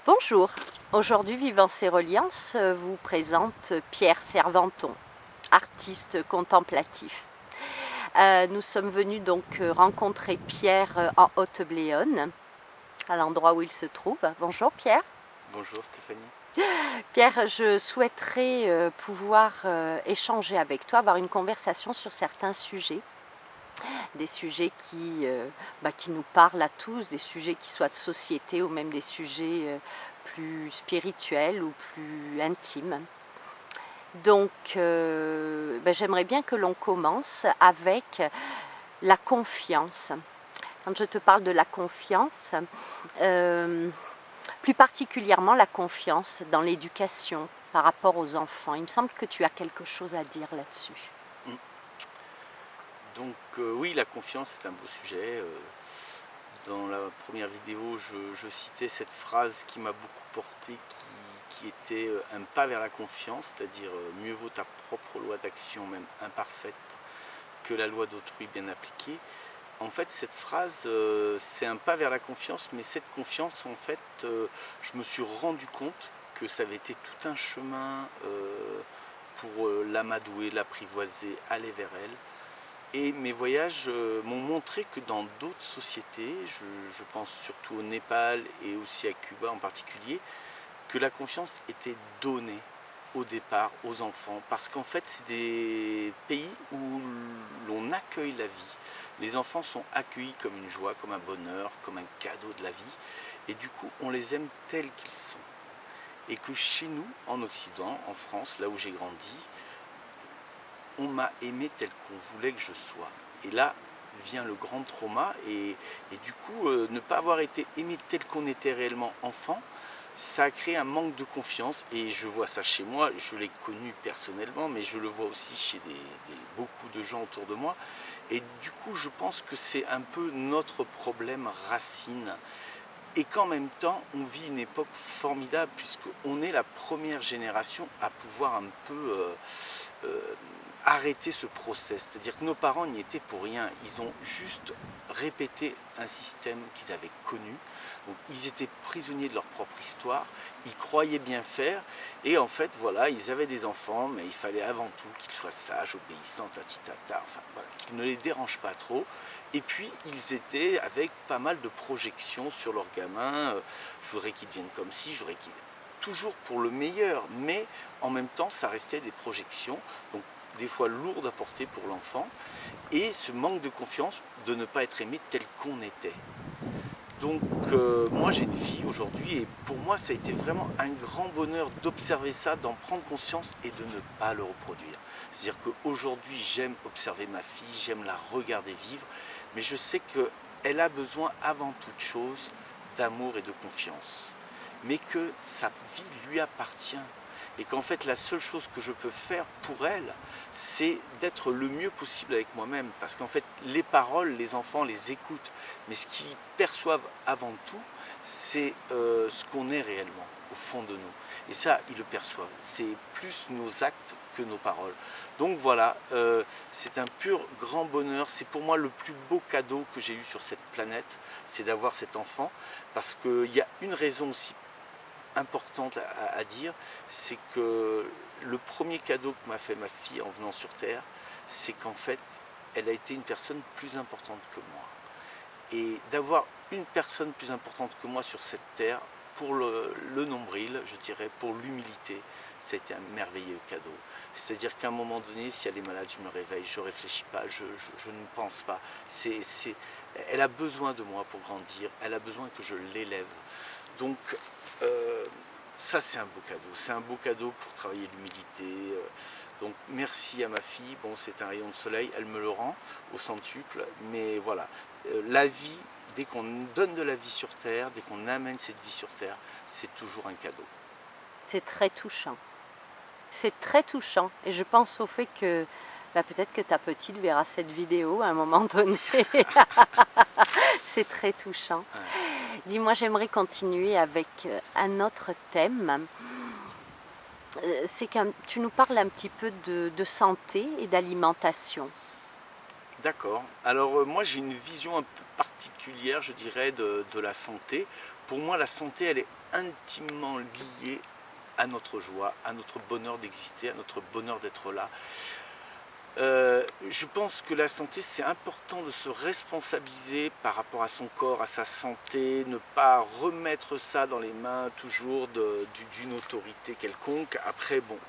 Bonjour, aujourd'hui Vivance et Reliance vous présente Pierre Serventon, artiste contemplatif. Nous sommes venus donc rencontrer Pierre en Haute-Bléone, à l'endroit où il se trouve. Bonjour Pierre. Bonjour Stéphanie. Pierre, je souhaiterais pouvoir échanger avec toi, avoir une conversation sur certains sujets. Des sujets qui nous parlent à tous, des sujets qui soient de société ou même des sujets plus spirituels ou plus intimes. Donc j'aimerais bien que l'on commence avec la confiance. Quand je te parle de la confiance, plus particulièrement la confiance dans l'éducation par rapport aux enfants, il me semble que tu as quelque chose à dire là-dessus. Donc oui, la confiance c'est un beau sujet. Dans la première vidéo, je citais cette phrase qui m'a beaucoup porté, qui était un pas vers la confiance, c'est-à-dire mieux vaut ta propre loi d'action, même imparfaite, que la loi d'autrui bien appliquée. En fait, cette phrase, c'est un pas vers la confiance, mais cette confiance, en fait, je me suis rendu compte que ça avait été tout un chemin pour l'amadouer, l'apprivoiser, aller vers elle. Et mes voyages m'ont montré que dans d'autres sociétés, je pense surtout au Népal et aussi à Cuba en particulier, que la confiance était donnée au départ aux enfants. Parce qu'en fait, c'est des pays où l'on accueille la vie. Les enfants sont accueillis comme une joie, comme un bonheur, comme un cadeau de la vie. Et du coup, on les aime tels qu'ils sont. Et que chez nous, en Occident, en France, là où j'ai grandi, on m'a aimé tel qu'on voulait que je sois. Et là vient le grand trauma et du coup ne pas avoir été aimé tel qu'on était réellement enfant, ça a créé un manque de confiance. Et je vois ça chez moi, je l'ai connu personnellement, mais je le vois aussi chez beaucoup de gens autour de moi. Et du coup je pense que c'est un peu notre problème racine. Et qu'en même temps, on vit une époque formidable puisqu'on est la première génération à pouvoir un peu arrêter ce process. C'est-à-dire que nos parents n'y étaient pour rien. Ils ont juste répété un système qu'ils avaient connu. Donc, ils étaient prisonniers de leur propre histoire. Ils croyaient bien faire. Et en fait, voilà, ils avaient des enfants, mais il fallait avant tout qu'ils soient sages, obéissants, tatitata. Enfin, voilà, qu'ils ne les dérangent pas trop. Et puis, ils étaient avec pas mal de projections sur leurs gamins. Je voudrais qu'ils deviennent comme ci, je voudrais qu'ils... Toujours pour le meilleur, mais en même temps, ça restait des projections. Donc, des fois lourdes à porter pour l'enfant, et ce manque de confiance de ne pas être aimé tel qu'on était. Donc moi j'ai une fille aujourd'hui, et pour moi ça a été vraiment un grand bonheur d'observer ça, d'en prendre conscience et de ne pas le reproduire. C'est-à-dire qu'aujourd'hui j'aime observer ma fille, j'aime la regarder vivre, mais je sais qu'elle a besoin avant toute chose d'amour et de confiance, mais que sa vie lui appartient. Et qu'en fait la seule chose que je peux faire pour elle, c'est d'être le mieux possible avec moi-même. Parce qu'en fait les paroles, les enfants les écoutent, mais ce qu'ils perçoivent avant tout, c'est ce qu'on est réellement au fond de nous. Et ça, ils le perçoivent. C'est plus nos actes que nos paroles. Donc voilà, c'est un pur grand bonheur. C'est pour moi le plus beau cadeau que j'ai eu sur cette planète, c'est d'avoir cet enfant. Parce qu'il y a une raison aussi importante à dire, c'est que le premier cadeau que m'a fait ma fille en venant sur Terre, c'est qu'en fait, elle a été une personne plus importante que moi. Et d'avoir une personne plus importante que moi sur cette Terre, pour le nombril, je dirais, pour l'humilité, ça a été un merveilleux cadeau. C'est-à-dire qu'à un moment donné, si elle est malade, je me réveille, je ne réfléchis pas, je ne pense pas. Elle a besoin de moi pour grandir, elle a besoin que je l'élève. Donc, ça c'est un beau cadeau, c'est un beau cadeau pour travailler l'humilité. Donc merci à ma fille, bon c'est un rayon de soleil, elle me le rend au centuple, mais voilà, la vie, dès qu'on donne de la vie sur Terre, dès qu'on amène cette vie sur Terre, c'est toujours un cadeau. C'est très touchant. C'est très touchant et je pense au fait que peut-être que ta petite verra cette vidéo à un moment donné. C'est très touchant. Ouais. Dis-moi, j'aimerais continuer avec un autre thème. C'est que tu nous parles un petit peu de santé et d'alimentation. D'accord. Alors moi j'ai une vision un peu particulière, je dirais, de la santé. Pour moi la santé elle est intimement liées à notre joie, à notre bonheur d'exister, à notre bonheur d'être là. Je pense que la santé, c'est important de se responsabiliser par rapport à son corps, à sa santé, ne pas remettre ça dans les mains toujours d'une autorité quelconque. Après, bon,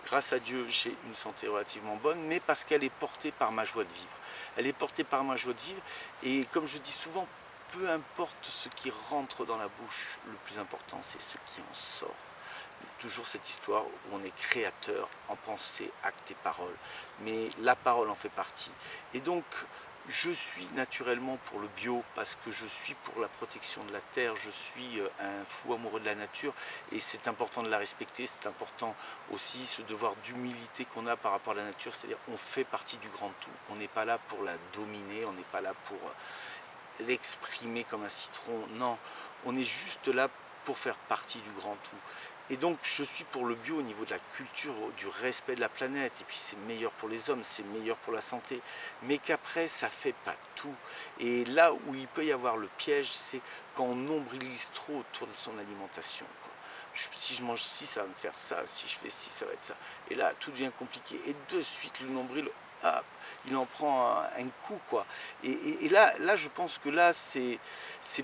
grâce à Dieu, j'ai une santé relativement bonne, mais parce qu'elle est portée par ma joie de vivre. Elle est portée par ma joie de vivre, et comme je dis souvent, peu importe ce qui rentre dans la bouche, le plus important, c'est ce qui en sort. Toujours cette histoire où on est créateur en pensée, acte et parole, mais la parole en fait partie. Et donc, je suis naturellement pour le bio parce que je suis pour la protection de la terre, je suis un fou amoureux de la nature et c'est important de la respecter, c'est important aussi ce devoir d'humilité qu'on a par rapport à la nature, c'est-à-dire on fait partie du grand tout, on n'est pas là pour la dominer, on n'est pas là pour l'exprimer comme un citron, non, on est juste là pour faire partie du grand tout. Et donc je suis pour le bio au niveau de la culture, du respect de la planète, et puis c'est meilleur pour les hommes, c'est meilleur pour la santé, mais qu'après ça fait pas tout. Et là où il peut y avoir le piège, c'est quand on nombrilise trop autour de son alimentation. Si je mange ci, ça va me faire ça, si je fais ci, ça va être ça. Et là, tout devient compliqué. Et de suite, le nombril, hop, il en prend un coup, quoi. Et là, je pense que là, c'est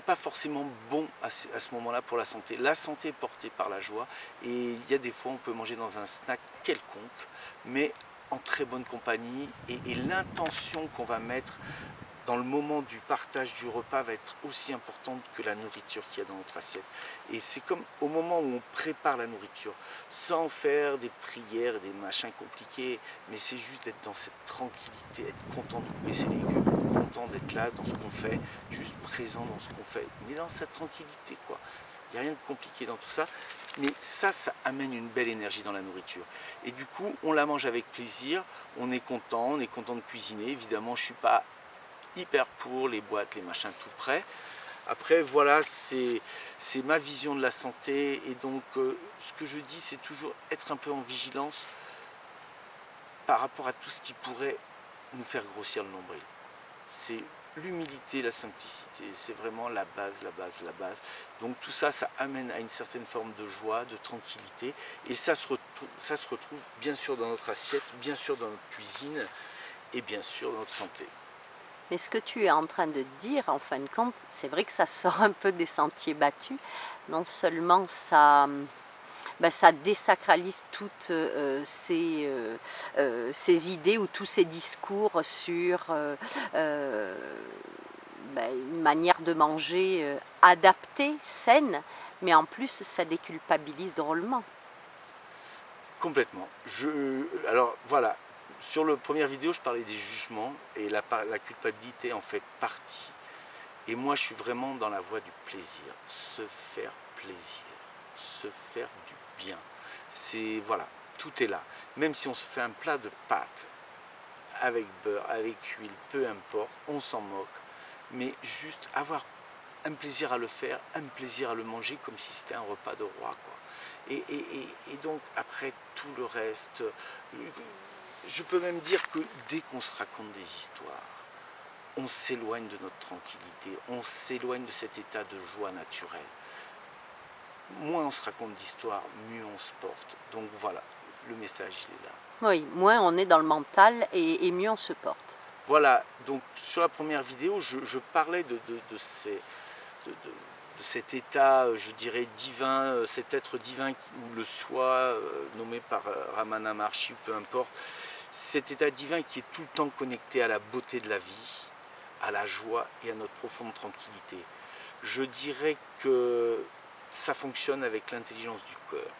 pas forcément bon à ce moment-là pour la santé. La santé est portée par la joie. Et il y a des fois, on peut manger dans un snack quelconque, mais en très bonne compagnie. Et l'intention qu'on va mettre dans le moment du partage du repas va être aussi importante que la nourriture qu'il y a dans notre assiette. Et c'est comme au moment où on prépare la nourriture, sans faire des prières, des machins compliqués, mais c'est juste d'être dans cette tranquillité, être content de couper ses légumes, être content d'être là dans ce qu'on fait, juste présent dans ce qu'on fait, mais dans cette tranquillité, quoi. Il n'y a rien de compliqué dans tout ça, mais ça amène une belle énergie dans la nourriture. Et du coup, on la mange avec plaisir, on est content de cuisiner. Évidemment, je ne suis pas hyper pour les boîtes, les machins tout prêts. Après, voilà, c'est ma vision de la santé. Et donc, ce que je dis, c'est toujours être un peu en vigilance par rapport à tout ce qui pourrait nous faire grossir le nombril. C'est l'humilité, la simplicité, c'est vraiment la base, la base, la base. Donc tout ça, ça amène à une certaine forme de joie, de tranquillité. Et ça se retrouve bien sûr dans notre assiette, bien sûr dans notre cuisine et bien sûr dans notre santé. Mais ce que tu es en train de dire, en fin de compte, c'est vrai que ça sort un peu des sentiers battus. Non seulement ça désacralise toutes ces idées ou tous ces discours sur une manière de manger adaptée, saine, mais en plus ça déculpabilise drôlement. Complètement. Alors voilà. Sur la première vidéo, je parlais des jugements et la culpabilité en fait partie. Et moi, je suis vraiment dans la voie du plaisir. Se faire plaisir. Se faire du bien. Voilà, tout est là. Même si on se fait un plat de pâtes avec beurre, avec huile, peu importe, on s'en moque. Mais juste avoir un plaisir à le faire, un plaisir à le manger comme si c'était un repas de roi, quoi. Et donc, après, tout le reste... Je peux même dire que dès qu'on se raconte des histoires, on s'éloigne de notre tranquillité, on s'éloigne de cet état de joie naturelle. Moins on se raconte d'histoires, mieux on se porte. Donc voilà, le message il est là. Oui, moins on est dans le mental et mieux on se porte. Voilà, donc sur la première vidéo, je parlais de cet état, je dirais, divin, cet être divin ou le soi, nommé par Ramana Maharshi, peu importe, cet état divin qui est tout le temps connecté à la beauté de la vie, à la joie et à notre profonde tranquillité. Je dirais que ça fonctionne avec l'intelligence du cœur.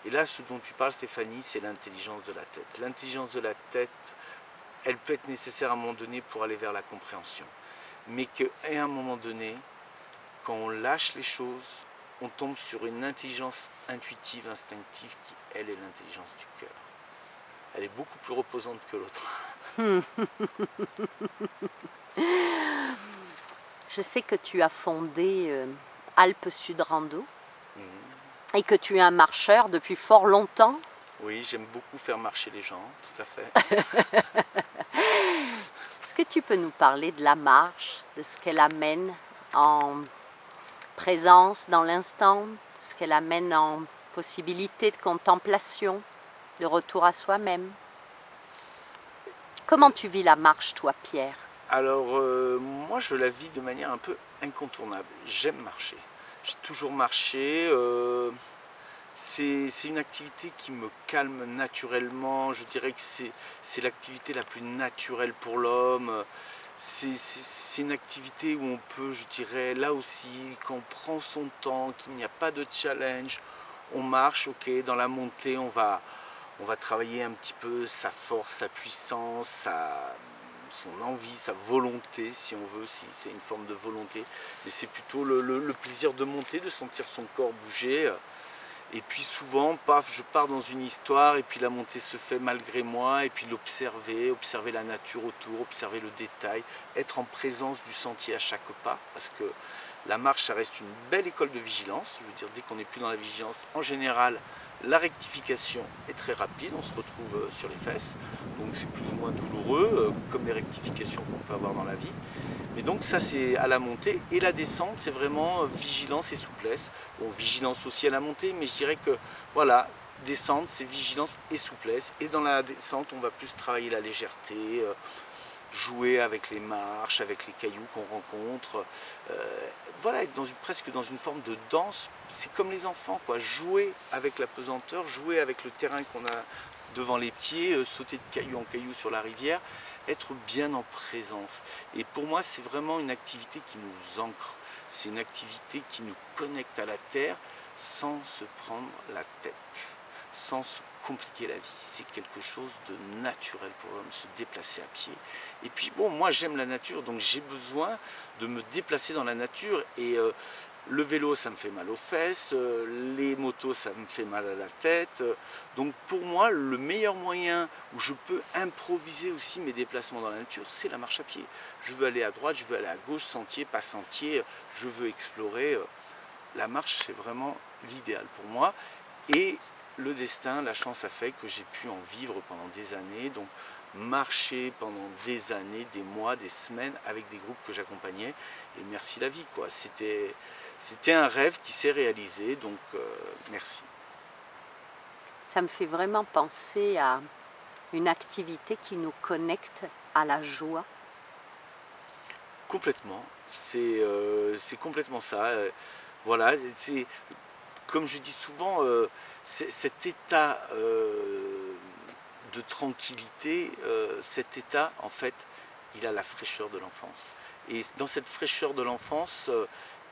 Et là, ce dont tu parles, Stéphanie, c'est l'intelligence de la tête. L'intelligence de la tête, elle peut être nécessaire à un moment donné pour aller vers la compréhension. Mais qu'à un moment donné, quand on lâche les choses, on tombe sur une intelligence intuitive, instinctive, qui, elle, est l'intelligence du cœur. Elle est beaucoup plus reposante que l'autre. Je sais que tu as fondé Alpes Sud Rando et que tu es un marcheur depuis fort longtemps. Oui, j'aime beaucoup faire marcher les gens, tout à fait. Est-ce que tu peux nous parler de la marche, de ce qu'elle amène en présence dans l'instant, ce qu'elle amène en possibilité de contemplation, de retour à soi-même. Comment tu vis la marche, toi, Pierre? Alors, moi, je la vis de manière un peu incontournable. J'aime marcher. J'ai toujours marché. C'est une activité qui me calme naturellement. Je dirais que c'est l'activité la plus naturelle pour l'homme. C'est une activité où on peut, je dirais, là aussi, quand on prend son temps, qu'il n'y a pas de challenge, on marche, ok, dans la montée, on va travailler un petit peu sa force, sa puissance, son envie, sa volonté, si on veut, si c'est une forme de volonté. Mais c'est plutôt le plaisir de monter, de sentir son corps bouger. Et puis souvent, paf, je pars dans une histoire et puis la montée se fait malgré moi et puis observer la nature autour, observer le détail, être en présence du sentier à chaque pas parce que la marche, ça reste une belle école de vigilance. Je veux dire, dès qu'on n'est plus dans la vigilance, en général, la rectification est très rapide, on se retrouve sur les fesses, donc c'est plus ou moins douloureux, comme les rectifications qu'on peut avoir dans la vie. Mais donc ça c'est à la montée, et la descente c'est vraiment vigilance et souplesse. Bon, vigilance aussi à la montée, mais je dirais que voilà, descente c'est vigilance et souplesse, et dans la descente on va plus travailler la légèreté, jouer avec les marches, avec les cailloux qu'on rencontre, voilà, être presque dans une forme de danse. C'est comme les enfants, quoi, jouer avec la pesanteur, jouer avec le terrain qu'on a devant les pieds, sauter de caillou en caillou sur la rivière, être bien en présence. Et pour moi, c'est vraiment une activité qui nous ancre, c'est une activité qui nous connecte à la terre sans se prendre la tête, sans se compliquer la vie. C'est quelque chose de naturel pour l'homme, se déplacer à pied. Et puis bon, moi j'aime la nature, donc j'ai besoin de me déplacer dans la nature. Et le vélo, ça me fait mal aux fesses, les motos, ça me fait mal à la tête. Donc pour moi, le meilleur moyen où je peux improviser aussi mes déplacements dans la nature, c'est la marche à pied. Je veux aller à droite, je veux aller à gauche, sentier, pas sentier, je veux explorer. La marche, c'est vraiment l'idéal pour moi. Et le destin, la chance a fait que j'ai pu en vivre pendant des années, donc marcher pendant des années, des mois, des semaines avec des groupes que j'accompagnais, et merci la vie, quoi. C'était un rêve qui s'est réalisé, donc merci. Ça me fait vraiment penser à une activité qui nous connecte à la joie. Complètement, c'est complètement ça. Voilà, c'est comme je dis souvent, cet état de tranquillité, cet état, en fait, il a la fraîcheur de l'enfance. Et dans cette fraîcheur de l'enfance,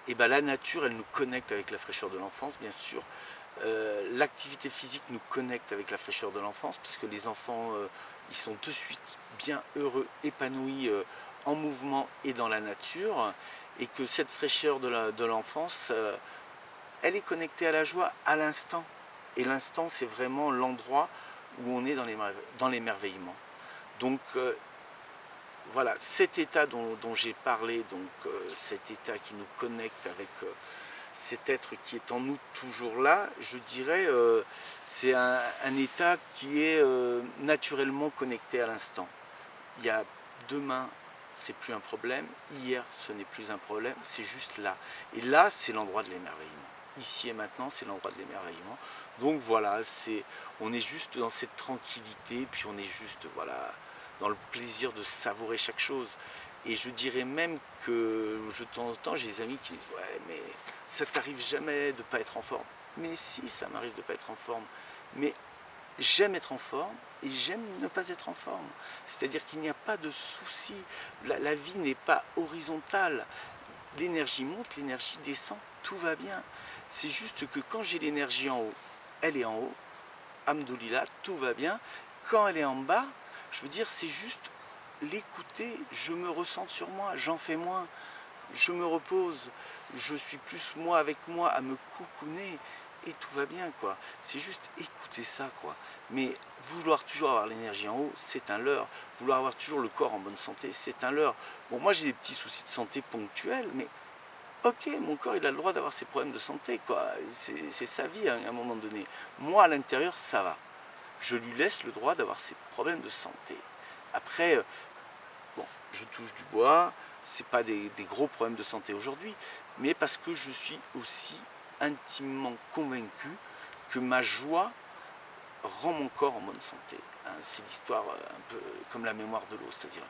et ben la nature, elle nous connecte avec la fraîcheur de l'enfance, bien sûr. L'activité physique nous connecte avec la fraîcheur de l'enfance, puisque les enfants, ils sont de suite bien heureux, épanouis en mouvement et dans la nature, et que cette fraîcheur de l'enfance, elle est connectée à la joie à l'instant. Et l'instant, c'est vraiment l'endroit où on est dans l'émerveillement. Donc voilà, cet état dont j'ai parlé, donc cet état qui nous connecte avec cet être qui est en nous toujours là, je dirais, c'est un état qui est naturellement connecté à l'instant. Il y a demain, c'est plus un problème, hier, ce n'est plus un problème, c'est juste là. Et là, c'est l'endroit de l'émerveillement. Ici et maintenant, c'est l'endroit de l'émerveillement. Donc voilà, on est juste dans cette tranquillité, puis on est juste voilà, dans le plaisir de savourer chaque chose. Et je dirais même que de temps en temps, j'ai des amis qui disent « Ouais, mais ça t'arrive jamais de ne pas être en forme ». Mais si, ça m'arrive de ne pas être en forme. Mais j'aime être en forme et j'aime ne pas être en forme. C'est-à-dire qu'il n'y a pas de souci. La vie n'est pas horizontale. L'énergie monte, l'énergie descend, tout va bien. C'est juste que quand j'ai l'énergie en haut, elle est en haut. Hamdoulillah, tout va bien. Quand elle est en bas, je veux dire, c'est juste l'écouter, je me ressens sur moi, j'en fais moins, je me repose, je suis plus moi avec moi à me coucouner et tout va bien, quoi. C'est juste écouter ça, quoi. Mais vouloir toujours avoir l'énergie en haut, c'est un leurre. Vouloir avoir toujours le corps en bonne santé, c'est un leurre. Bon, moi j'ai des petits soucis de santé ponctuels, mais ok, mon corps il a le droit d'avoir ses problèmes de santé, quoi. C'est sa vie à un moment donné. Moi à l'intérieur, ça va. Je lui laisse le droit d'avoir ses problèmes de santé. Après, bon, je touche du bois, c'est pas des gros problèmes de santé aujourd'hui, mais parce que je suis aussi intimement convaincu que ma joie rend mon corps en bonne santé. Hein, c'est l'histoire un peu comme la mémoire de l'eau, c'est-à-dire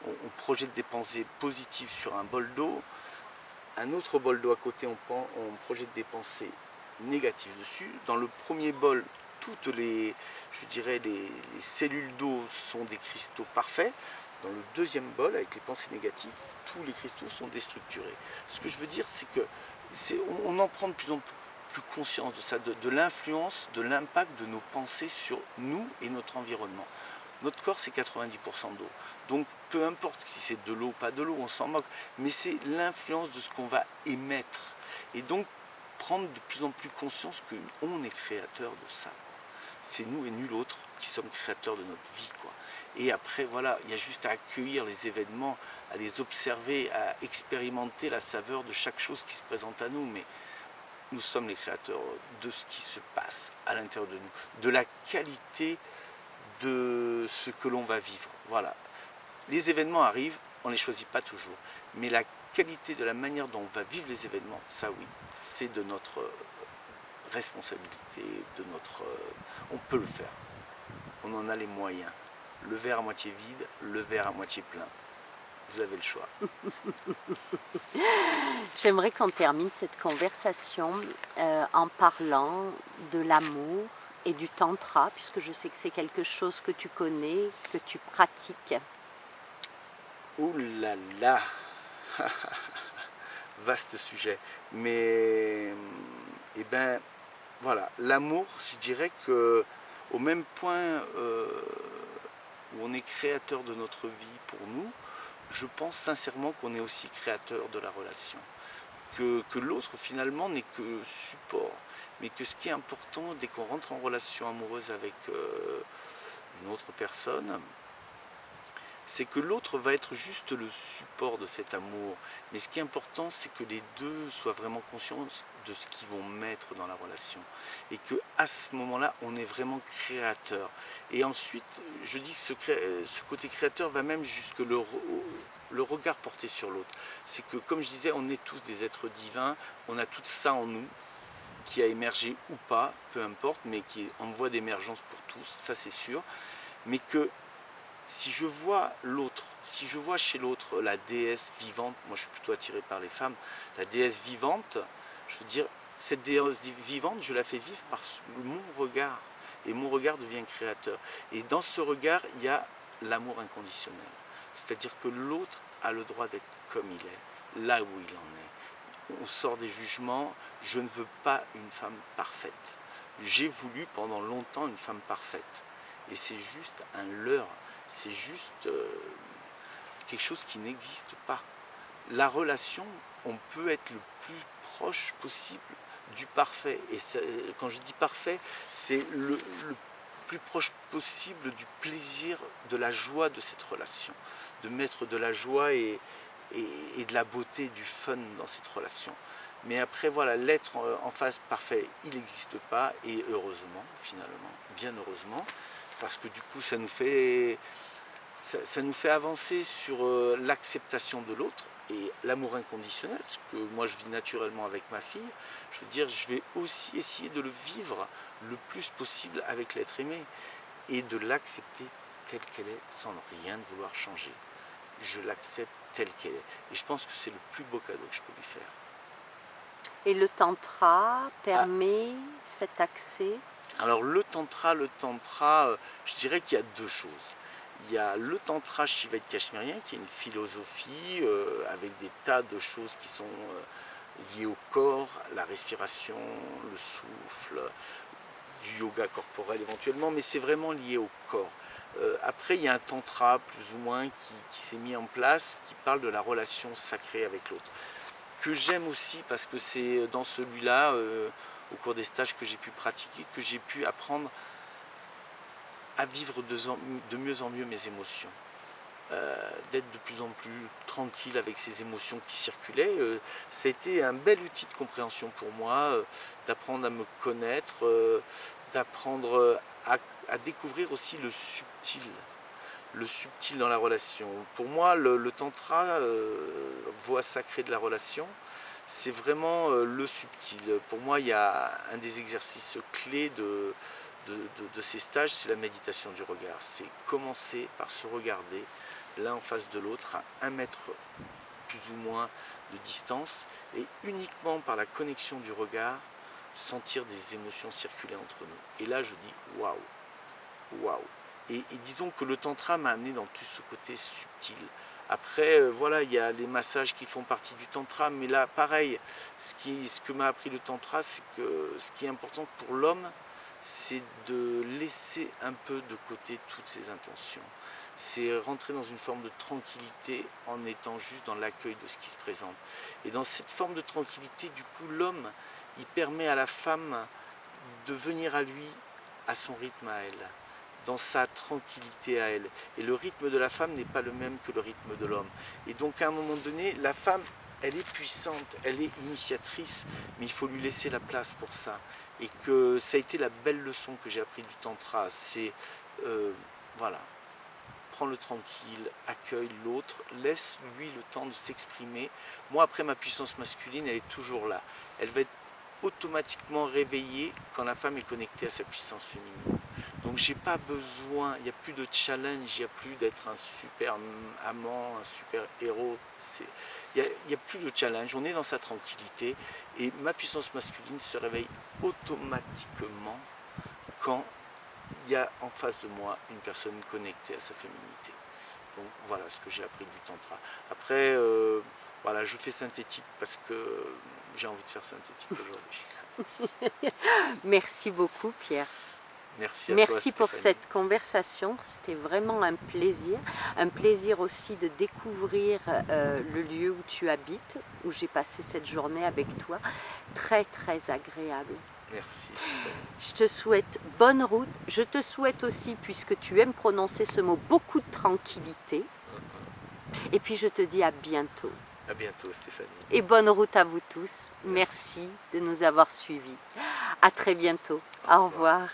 on projette des pensées positives sur un bol d'eau, un autre bol d'eau à côté, on projette des pensées négatives dessus. Dans le premier bol, toutes les cellules d'eau sont des cristaux parfaits. Dans le deuxième bol, avec les pensées négatives, tous les cristaux sont déstructurés. Ce que je veux dire, c'est que on en prend de plus en plus conscience de ça, de l'influence, de l'impact de nos pensées sur nous et notre environnement. Notre corps, c'est 90% d'eau. Donc, peu importe si c'est de l'eau ou pas de l'eau, on s'en moque. Mais c'est l'influence de ce qu'on va émettre. Et donc, prendre de plus en plus conscience qu'on est créateur de ça. C'est nous et nul autre qui sommes créateurs de notre vie, quoi. Et après, voilà, il y a juste à accueillir les événements, à les observer, à expérimenter la saveur de chaque chose qui se présente à nous. Mais nous sommes les créateurs de ce qui se passe à l'intérieur de nous, de la qualité de ce que l'on va vivre. Voilà. Les événements arrivent, on ne les choisit pas toujours, mais la qualité de la manière dont on va vivre les événements, ça oui, c'est de notre responsabilité, on peut le faire. On en a les moyens. Le verre à moitié vide, le verre à moitié plein. Vous avez le choix. J'aimerais qu'on termine cette conversation en parlant de l'amour et du tantra, puisque je sais que c'est quelque chose que tu connais, que tu pratiques. Ouh là là. Vaste sujet. Mais, eh ben, voilà, l'amour, je dirais que au même point où on est créateur de notre vie pour nous, je pense sincèrement qu'on est aussi créateur de la relation. Que l'autre finalement n'est que support, mais que ce qui est important dès qu'on rentre en relation amoureuse avec une autre personne, c'est que l'autre va être juste le support de cet amour. Mais ce qui est important, c'est que les deux soient vraiment conscients de ce qu'ils vont mettre dans la relation. Et qu'à ce moment-là, on est vraiment créateur. Et ensuite, je dis que ce côté créateur va même jusque le regard porté sur l'autre. C'est que, comme je disais, on est tous des êtres divins, on a tout ça en nous, qui a émergé ou pas, peu importe, mais qui est en voie d'émergence pour tous, ça c'est sûr. Mais que si je vois l'autre, si je vois chez l'autre la déesse vivante, moi je suis plutôt attiré par les femmes, la déesse vivante, je veux dire, cette déesse vivante, je la fais vivre par mon regard. Et mon regard devient créateur. Et dans ce regard, il y a l'amour inconditionnel. C'est-à-dire que l'autre a le droit d'être comme il est, là où il en est. On sort des jugements, je ne veux pas une femme parfaite. J'ai voulu pendant longtemps une femme parfaite. Et c'est juste un leurre. C'est juste quelque chose qui n'existe pas. La relation, on peut être le plus proche possible du parfait. Et quand je dis parfait, c'est le plus proche possible du plaisir, de la joie de cette relation. De mettre de la joie et de la beauté, du fun dans cette relation. Mais après, voilà, l'être en face parfait, il n'existe pas. Et heureusement, finalement, bien heureusement, parce que du coup, ça nous fait avancer sur l'acceptation de l'autre et l'amour inconditionnel, ce que moi je vis naturellement avec ma fille. Je veux dire, je vais aussi essayer de le vivre le plus possible avec l'être aimé et de l'accepter telle qu'elle est sans rien vouloir changer. Je l'accepte telle qu'elle est. Et je pense que c'est le plus beau cadeau que je peux lui faire. Et le tantra permet cet accès? Alors le tantra, je dirais qu'il y a deux choses. Il y a le tantra shivite cachemérien, qui est une philosophie avec des tas de choses qui sont liées au corps, la respiration, le souffle, du yoga corporel éventuellement, mais c'est vraiment lié au corps. Après, il y a un tantra plus ou moins qui s'est mis en place, qui parle de la relation sacrée avec l'autre, que j'aime aussi parce que c'est dans celui-là, au cours des stages que j'ai pu pratiquer, que j'ai pu apprendre à vivre de mieux en mieux mes émotions, d'être de plus en plus tranquille avec ces émotions qui circulaient. Ça a été un bel outil de compréhension pour moi, d'apprendre à me connaître, d'apprendre à découvrir aussi le subtil, le subtil dans la relation. Pour moi, le tantra, voie sacrée de la relation, c'est vraiment le subtil. Pour moi, il y a un des exercices clés de ces stages, c'est la méditation du regard. C'est commencer par se regarder l'un en face de l'autre à 1 mètre plus ou moins de distance, et uniquement par la connexion du regard, sentir des émotions circuler entre nous. Et là, je dis waouh, waouh. Et disons que le tantra m'a amené dans tout ce côté subtil. Après, voilà, il y a les massages qui font partie du tantra, mais là, pareil, ce que m'a appris le tantra, c'est que ce qui est important pour l'homme, c'est de laisser un peu de côté toutes ses intentions. C'est rentrer dans une forme de tranquillité en étant juste dans l'accueil de ce qui se présente. Et dans cette forme de tranquillité, du coup, l'homme, il permet à la femme de venir à lui à son rythme à elle, dans sa tranquillité à elle. Et le rythme de la femme n'est pas le même que le rythme de l'homme. Et donc à un moment donné, la femme, elle est puissante, elle est initiatrice, mais il faut lui laisser la place pour ça. Et que ça a été la belle leçon que j'ai appris du tantra, c'est, voilà, prends-le tranquille, accueille l'autre, laisse-lui le temps de s'exprimer. Moi, après, ma puissance masculine, elle est toujours là. Elle va être automatiquement réveillée quand la femme est connectée à sa puissance féminine. Donc j'ai pas besoin, il n'y a plus de challenge, il n'y a plus d'être un super amant, un super héros. Il n'y a plus de challenge, on est dans sa tranquillité et ma puissance masculine se réveille automatiquement quand il y a en face de moi une personne connectée à sa féminité. Donc voilà ce que j'ai appris du tantra. Après, voilà, je fais synthétique parce que j'ai envie de faire synthétique aujourd'hui. Merci beaucoup, Pierre. Merci à toi, Merci pour cette conversation, c'était vraiment un plaisir aussi de découvrir le lieu où tu habites, où j'ai passé cette journée avec toi, très très agréable. Merci Stéphanie. Je te souhaite bonne route, je te souhaite aussi, puisque tu aimes prononcer ce mot, beaucoup de tranquillité, et puis je te dis à bientôt. À bientôt Stéphanie. Et bonne route à vous tous, merci de nous avoir suivis, à très bientôt, au revoir.